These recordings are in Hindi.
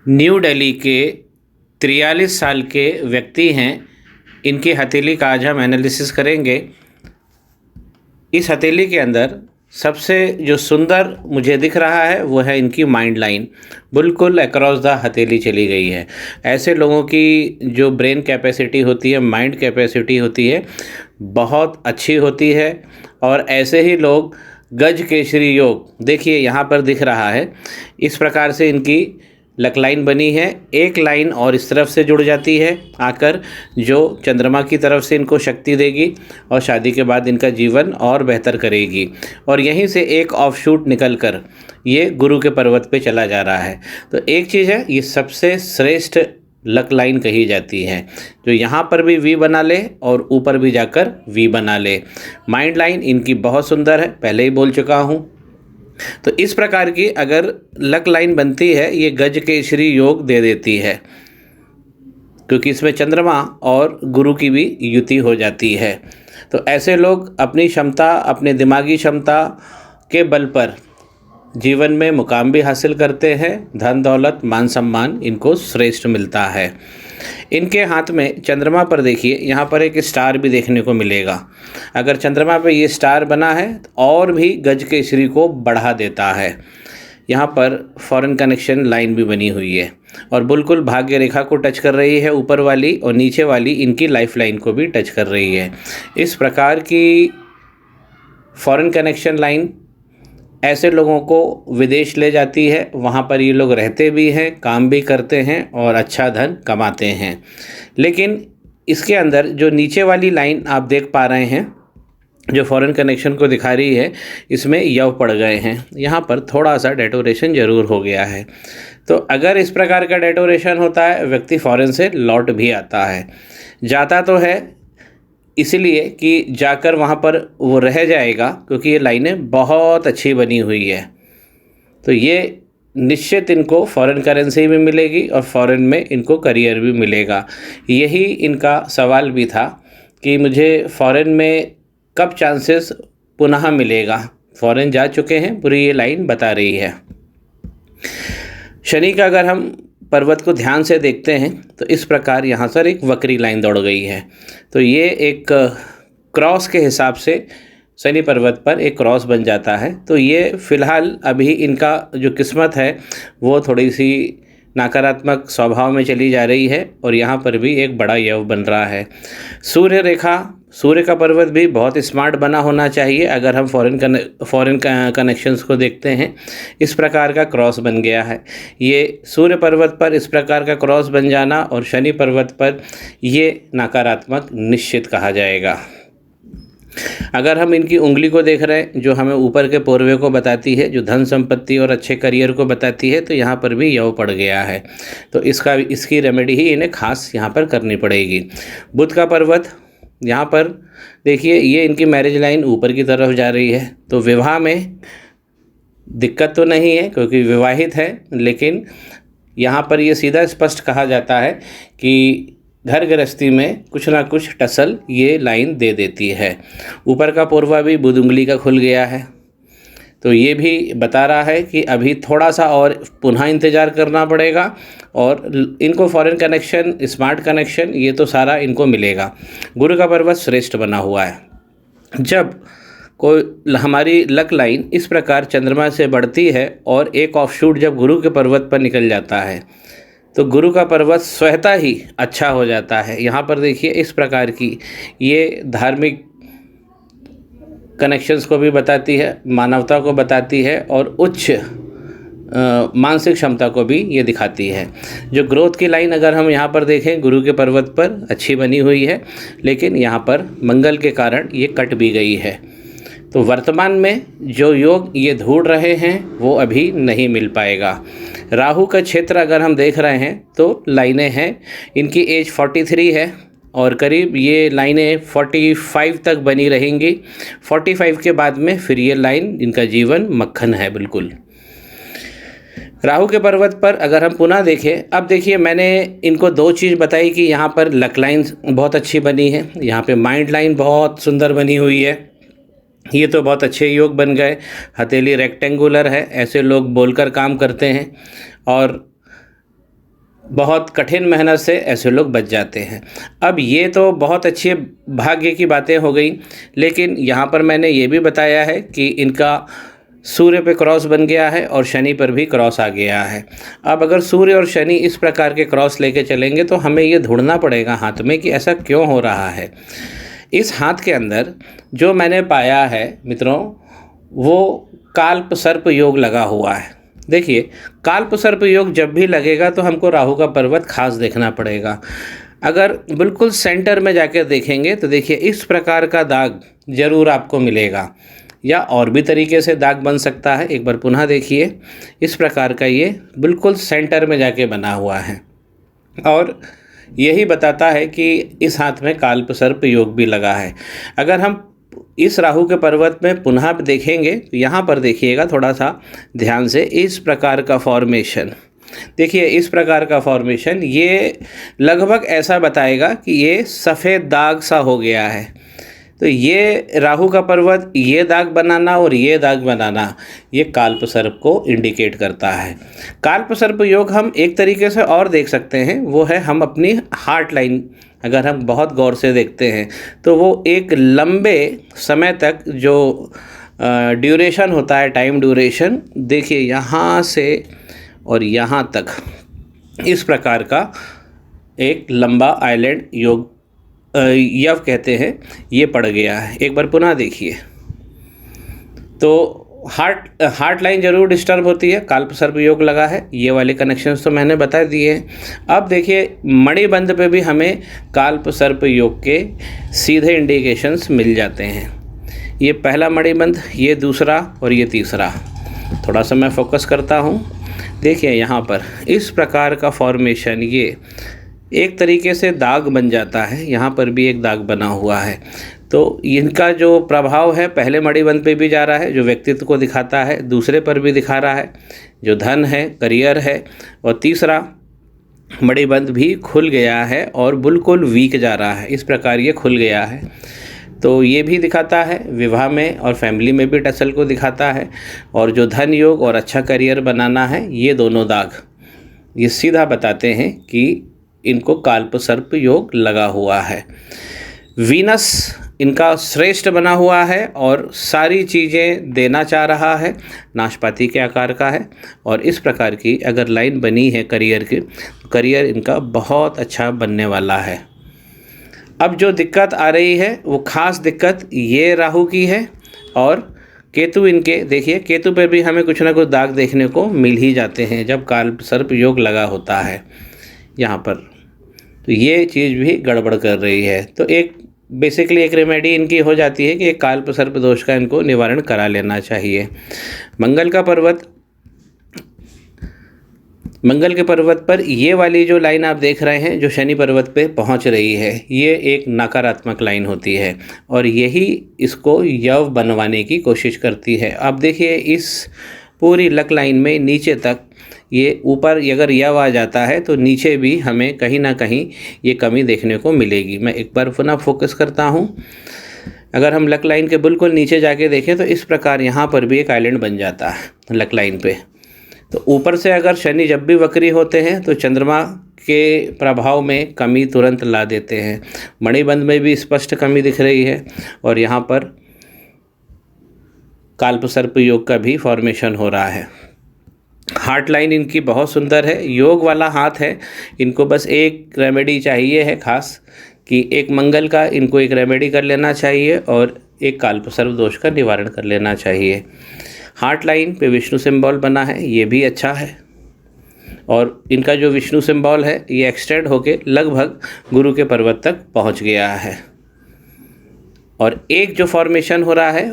न्यू दिल्ली के 43 साल के व्यक्ति हैं। इनकी हथेली का आज हम एनालिसिस करेंगे। इस हथेली के अंदर सबसे जो सुंदर मुझे दिख रहा है वो है इनकी माइंड लाइन, बिल्कुल अक्रॉस द हथेली चली गई है। ऐसे लोगों की जो ब्रेन कैपेसिटी होती है, माइंड कैपेसिटी होती है, बहुत अच्छी होती है। और ऐसे ही लोग गज केसरी योग देखिए यहाँ पर दिख रहा है। इस प्रकार से इनकी लक लाइन बनी है। एक लाइन और इस तरफ से जुड़ जाती है आकर, जो चंद्रमा की तरफ से इनको शक्ति देगी और शादी के बाद इनका जीवन और बेहतर करेगी। और यहीं से एक ऑफशूट निकलकर ये गुरु के पर्वत पे चला जा रहा है। तो एक चीज़ है, ये सबसे श्रेष्ठ लक लाइन कही जाती है, जो यहाँ पर भी वी बना ले और ऊपर भी जाकर वी बना ले। माइंड लाइन इनकी बहुत सुंदर है, पहले ही बोल चुका हूँ। तो इस प्रकार की अगर लक लाइन बनती है, ये गज केसरी योग दे देती है, क्योंकि इसमें चंद्रमा और गुरु की भी युति हो जाती है। तो ऐसे लोग अपनी क्षमता, अपने दिमागी क्षमता के बल पर जीवन में मुकाम भी हासिल करते हैं। धन दौलत मान सम्मान इनको श्रेष्ठ मिलता है। इनके हाथ में चंद्रमा पर देखिए, यहाँ पर एक स्टार भी देखने को मिलेगा। अगर चंद्रमा पे ये स्टार बना है तो और भी गज केसरी को बढ़ा देता है। यहाँ पर फॉरेन कनेक्शन लाइन भी बनी हुई है और बिल्कुल भाग्य रेखा को टच कर रही है ऊपर वाली, और नीचे वाली इनकी लाइफ लाइन को भी टच कर रही है। इस प्रकार की फॉरेन कनेक्शन लाइन ऐसे लोगों को विदेश ले जाती है। वहाँ पर ये लोग रहते भी हैं, काम भी करते हैं और अच्छा धन कमाते हैं। लेकिन इसके अंदर जो नीचे वाली लाइन आप देख पा रहे हैं, जो फॉरेन कनेक्शन को दिखा रही है, इसमें यव पड़ गए हैं। यहाँ पर थोड़ा सा डेटोरेशन ज़रूर हो गया है। तो अगर इस प्रकार का डेटोरेशन होता है, व्यक्ति फॉरेन से लौट भी आता है। जाता तो है इसलिए कि जाकर वहाँ पर वो रह जाएगा, क्योंकि ये लाइनें बहुत अच्छी बनी हुई है। तो ये निश्चित इनको फॉरेन करेंसी भी मिलेगी और फॉरेन में इनको करियर भी मिलेगा। यही इनका सवाल भी था कि मुझे फॉरेन में कब चांसेस पुनः मिलेगा। फॉरेन जा चुके हैं, पूरी ये लाइन बता रही है। शनि का अगर हम पर्वत को ध्यान से देखते हैं तो इस प्रकार यहाँ पर एक वक्री लाइन दौड़ गई है। तो ये एक क्रॉस के हिसाब से शनि पर्वत पर एक क्रॉस बन जाता है। तो ये फ़िलहाल अभी इनका जो किस्मत है वो थोड़ी सी नकारात्मक स्वभाव में चली जा रही है और यहाँ पर भी एक बड़ा यव बन रहा है। सूर्य रेखा, सूर्य का पर्वत भी बहुत स्मार्ट बना होना चाहिए। अगर हम फॉरेन कनेक्शंस को देखते हैं, इस प्रकार का क्रॉस बन गया है। ये सूर्य पर्वत पर इस प्रकार का क्रॉस बन जाना और शनि पर्वत पर ये नकारात्मक निश्चित कहा जाएगा। अगर हम इनकी उंगली को देख रहे हैं, जो हमें ऊपर के पोरवे को बताती है, जो धन संपत्ति और अच्छे करियर को बताती है, तो यहाँ पर भी यव पड़ गया है। तो इसकी रेमेडी ही इन्हें खास यहाँ पर करनी पड़ेगी। बुध का पर्वत यहाँ पर देखिए, ये इनकी मैरिज लाइन ऊपर की तरफ जा रही है। तो विवाह में दिक्कत तो नहीं है क्योंकि विवाहित है, लेकिन यहाँ पर ये सीधा स्पष्ट कहा जाता है कि घर गृहस्थी में कुछ ना कुछ टसल ये लाइन दे देती है। ऊपर का पोरवा भी बुध उंगली का खुल गया है। तो ये भी बता रहा है कि अभी थोड़ा सा और पुनः इंतज़ार करना पड़ेगा और इनको फॉरेन कनेक्शन, स्मार्ट कनेक्शन, ये तो सारा इनको मिलेगा। गुरु का पर्वत श्रेष्ठ बना हुआ है। जब कोई हमारी लक लाइन इस प्रकार चंद्रमा से बढ़ती है और एक ऑफशूट जब गुरु के पर्वत पर निकल जाता है, तो गुरु का पर्वत स्वतः ही अच्छा हो जाता है। यहाँ पर देखिए, इस प्रकार की ये धार्मिक कनेक्शंस को भी बताती है, मानवता को बताती है और उच्च मानसिक क्षमता को भी ये दिखाती है। जो ग्रोथ की लाइन अगर हम यहाँ पर देखें, गुरु के पर्वत पर अच्छी बनी हुई है, लेकिन यहाँ पर मंगल के कारण ये कट भी गई है। तो वर्तमान में जो योग ये ढूंढ रहे हैं वो अभी नहीं मिल पाएगा। राहु का क्षेत्र अगर हम देख रहे हैं तो लाइनें हैं, इनकी एज 43 है और करीब ये लाइनें 45 तक बनी रहेंगी। 45 के बाद में फिर ये लाइन, इनका जीवन मक्खन है बिल्कुल। राहु के पर्वत पर अगर हम पुनः देखें, अब देखिए मैंने इनको दो चीज़ बताई कि यहाँ पर लक लाइन बहुत अच्छी बनी है, यहाँ पे माइंड लाइन बहुत सुंदर बनी हुई है। ये तो बहुत अच्छे योग बन गए। हथेली रेक्टेंगुलर है, ऐसे लोग बोलकर काम करते हैं और बहुत कठिन मेहनत से ऐसे लोग बच जाते हैं। अब ये तो बहुत अच्छी भाग्य की बातें हो गई, लेकिन यहाँ पर मैंने ये भी बताया है कि इनका सूर्य पे क्रॉस बन गया है और शनि पर भी क्रॉस आ गया है। अब अगर सूर्य और शनि इस प्रकार के क्रॉस लेके चलेंगे तो हमें ये ढूंढना पड़ेगा हाथ में कि ऐसा क्यों हो रहा है। इस हाथ के अंदर जो मैंने पाया है मित्रों, वो काल्प सर्प योग लगा हुआ है। देखिए, काल्प सर्प योग जब भी लगेगा तो हमको राहु का पर्वत खास देखना पड़ेगा। अगर बिल्कुल सेंटर में जाकर देखेंगे तो देखिए इस प्रकार का दाग जरूर आपको मिलेगा, या और भी तरीके से दाग बन सकता है। एक बार पुनः देखिए, इस प्रकार का ये बिल्कुल सेंटर में जाके बना हुआ है और यही बताता है कि इस हाथ में काल्प सर्प योग भी लगा है। अगर हम इस राहु के पर्वत में पुनः देखेंगे तो यहाँ पर देखिएगा थोड़ा सा ध्यान से, इस प्रकार का फॉर्मेशन देखिए, इस प्रकार का फॉर्मेशन ये लगभग ऐसा बताएगा कि ये सफ़ेद दाग सा हो गया है। तो ये राहु का पर्वत, ये दाग बनाना और ये दाग बनाना, ये काल्प सर्प को इंडिकेट करता है। काल्प सर्प योग हम एक तरीके से और देख सकते हैं, वो है हम अपनी हार्ट लाइन अगर हम बहुत गौर से देखते हैं तो वो एक लंबे समय तक जो ड्यूरेशन होता है, टाइम ड्यूरेशन, देखिए यहाँ से और यहाँ तक इस प्रकार का एक लंबा आइलैंड योग यव कहते हैं, ये पड़ गया है। एक बार पुनः देखिए तो हार्ट लाइन जरूर डिस्टर्ब होती है, काल्प सर्प योग लगा है, ये वाले कनेक्शंस तो मैंने बता दिए हैं। अब देखिए मणिबंध पे भी हमें काल्प सर्प योग के सीधे इंडिकेशंस मिल जाते हैं। ये पहला मणिबंध, ये दूसरा और ये तीसरा। थोड़ा सा मैं फोकस करता हूँ, देखिए यहाँ पर इस प्रकार का फॉर्मेशन, ये एक तरीके से दाग बन जाता है। यहाँ पर भी एक दाग बना हुआ है। तो इनका जो प्रभाव है पहले मणिबंध पे भी जा रहा है, जो व्यक्तित्व को दिखाता है, दूसरे पर भी दिखा रहा है, जो धन है, करियर है, और तीसरा मणिबंध भी खुल गया है और बिल्कुल वीक जा रहा है। इस प्रकार ये खुल गया है, तो ये भी दिखाता है विवाह में और फैमिली में भी टसल को दिखाता है। और जो धन योग और अच्छा करियर बनाना है, ये दोनों दाग ये सीधा बताते हैं कि इनको काल्प सर्प योग लगा हुआ है। वीनस इनका श्रेष्ठ बना हुआ है और सारी चीज़ें देना चाह रहा है, नाशपाती के आकार का है। और इस प्रकार की अगर लाइन बनी है करियर की, तो करियर इनका बहुत अच्छा बनने वाला है। अब जो दिक्कत आ रही है वो खास दिक्कत ये राहु की है और केतु इनके, देखिए केतु पर भी हमें कुछ ना कुछ दाग देखने को मिल ही जाते हैं जब काल्प सर्प योग लगा होता है यहाँ पर। तो ये चीज़ भी गड़बड़ कर रही है। तो एक बेसिकली एक रेमेडी इनकी हो जाती है कि एक काल्प सर्प दोष का इनको निवारण करा लेना चाहिए। मंगल के पर्वत पर ये वाली जो लाइन आप देख रहे हैं जो शनि पर्वत पे पहुंच रही है, ये एक नकारात्मक लाइन होती है और यही इसको यव बनवाने की कोशिश करती है। अब देखिए इस पूरी लक लाइन में नीचे तक ये ऊपर अगर यव आ जाता है तो नीचे भी हमें कहीं ना कहीं ये कमी देखने को मिलेगी। मैं एक बार पुनः फोकस करता हूँ। अगर हम लक लाइन के बिल्कुल नीचे जाके देखें तो इस प्रकार यहाँ पर भी एक आइलैंड बन जाता है लक लाइन पे। तो ऊपर से अगर शनि जब भी वक्री होते हैं तो चंद्रमा के प्रभाव में कमी तुरंत ला देते हैं। मणिबंध में भी स्पष्ट कमी दिख रही है और यहाँ पर काल्प सर्प योग का भी फॉर्मेशन हो रहा है। हार्ट लाइन इनकी बहुत सुंदर है, योग वाला हाथ है। इनको बस एक रेमेडी चाहिए है खास कि एक मंगल का इनको एक रेमेडी कर लेना चाहिए और एक काल्प सर्प दोष का निवारण कर लेना चाहिए। हार्ट लाइन पे विष्णु सिंबल बना है, ये भी अच्छा है और इनका जो विष्णु सिंबल है ये एक्सटेंड होके लगभग गुरु के पर्वत तक पहुंच गया है। और एक जो फॉर्मेशन हो रहा है,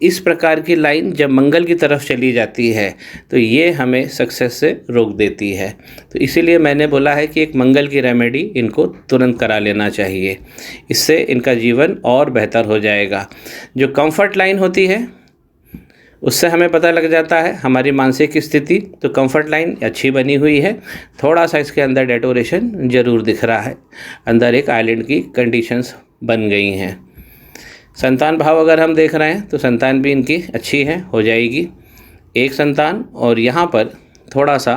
इस प्रकार की लाइन जब मंगल की तरफ चली जाती है तो ये हमें सक्सेस से रोक देती है। तो इसीलिए मैंने बोला है कि एक मंगल की रेमेडी इनको तुरंत करा लेना चाहिए, इससे इनका जीवन और बेहतर हो जाएगा। जो कंफर्ट लाइन होती है उससे हमें पता लग जाता है हमारी मानसिक स्थिति। तो कंफर्ट लाइन अच्छी बनी हुई है, थोड़ा सा इसके अंदर डेटोरेशन ज़रूर दिख रहा है, अंदर एक आइलैंड की कंडीशंस बन गई हैं। संतान भाव अगर हम देख रहे हैं तो संतान भी इनकी अच्छी है, हो जाएगी एक संतान। और यहाँ पर थोड़ा सा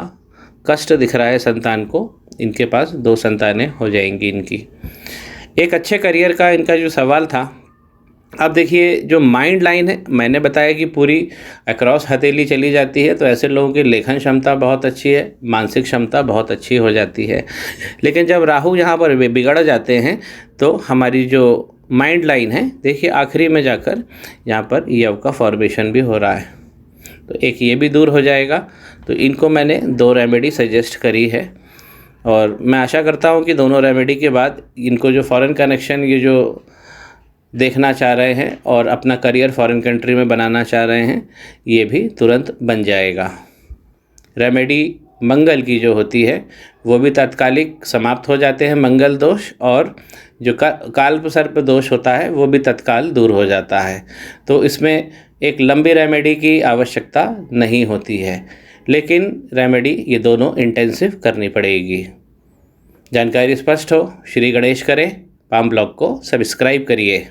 कष्ट दिख रहा है संतान को, इनके पास 2 संतानें हो जाएंगी इनकी। एक अच्छे करियर का इनका जो सवाल था, अब देखिए जो माइंड लाइन है, मैंने बताया कि पूरी अक्रॉस हथेली चली जाती है, तो ऐसे लोगों की लेखन क्षमता बहुत अच्छी है, मानसिक क्षमता बहुत अच्छी हो जाती है। लेकिन जब राहु यहाँ पर बिगड़ जाते हैं तो हमारी जो माइंड लाइन है, देखिए आखिरी में जाकर यहाँ पर यव का फॉर्मेशन भी हो रहा है, तो एक ये भी दूर हो जाएगा। तो इनको मैंने 2 रेमेडी सजेस्ट करी है, और मैं आशा करता हूँ कि दोनों रेमेडी के बाद इनको जो फॉरेन कनेक्शन ये जो देखना चाह रहे हैं और अपना करियर फॉरेन कंट्री में बनाना चाह रहे हैं, ये भी तुरंत बन जाएगा। रेमेडी मंगल की जो होती है वो भी तात्कालिक समाप्त हो जाते हैं मंगल दोष, और जो काल्प सर्प दोष होता है वो भी तत्काल दूर हो जाता है। तो इसमें एक लंबी रेमेडी की आवश्यकता नहीं होती है, लेकिन रेमेडी ये दोनों इंटेंसिव करनी पड़ेगी। जानकारी स्पष्ट हो? श्री गणेश करें, पाम ब्लॉग को सब्सक्राइब करिए।